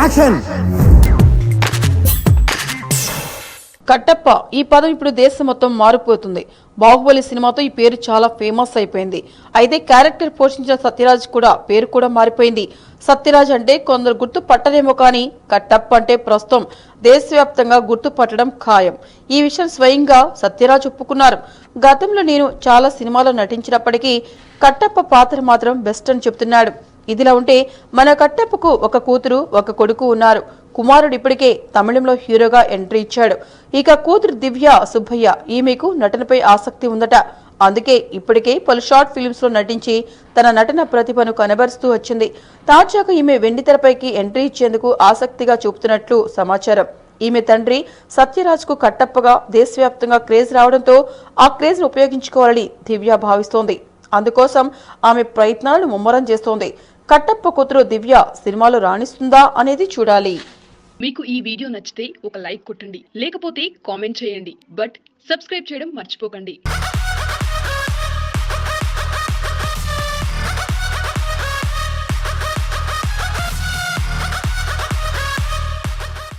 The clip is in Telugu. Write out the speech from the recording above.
యాక్షన్. కట్టప్ప ఈ పదం ఇప్పుడు దేశం మొత్తం మారిపోతుంది. బాహుబలి సినిమాతో ఈ పేరు చాలా ఫేమస్ అయిపోయింది. అయితే క్యారెక్టర్ పోషించిన సత్యరాజ్ కూడా పేరు కూడా మారిపోయింది. సత్యరాజ్ అంటే కొందరు గుర్తు పట్టరేమో కానీ కట్టప్ప అంటే ప్రస్తుతం దేశవ్యాప్తంగా గుర్తు పట్టడం ఖాయం. ఈ విషయం స్వయంగా సత్యరాజ్ ఒప్పుకున్నారు. గతంలో నేను చాలా సినిమాలో నటించినప్పటికీ కట్టప్ప పాత్ర మాత్రం బెస్ట్ అని చెప్తున్నాడు. ఇదిలా ఉంటే మన కట్టప్పకు ఒక కూతురు ఒక కొడుకు ఉన్నారు. కుమారుడు ఇప్పటికే తమిళంలో హీరోగా ఎంట్రీ ఇచ్చాడు. ఇక కూతురు దివ్య సుబ్బయ్య, ఈమెకు నటనపై ఆసక్తి ఉందట. అందుకే ఇప్పటికే పలు షార్ట్ ఫిల్మ్స్ లో నటించి తన నటన ప్రతిభను కనబరుస్తూ వచ్చింది. తాజాగా ఈమె వెండితెరపైకి ఎంట్రీ ఇచ్చేందుకు ఆసక్తిగా చూపుతున్నట్లు సమాచారం. ఈమె తండ్రి సత్యరాజ్ కు కట్టప్పగా దేశవ్యాప్తంగా క్రేజ్ రావడంతో ఆ క్రేజ్ ను ఉపయోగించుకోవాలని దివ్య భావిస్తోంది. అందుకోసం ఆమె ప్రయత్నాలను ముమ్మరం చేస్తోంది. కట్టప్ప కూతురు దివ్య సినిమాలో రాణిస్తుందా అనేది చూడాలి. మీకు ఈ వీడియో నచ్చితే ఒక లైక్ కొట్టండి, లేకపోతే కామెంట్ చేయండి. బట్ సబ్స్క్రైబ్ చేయడం మర్చిపోకండి.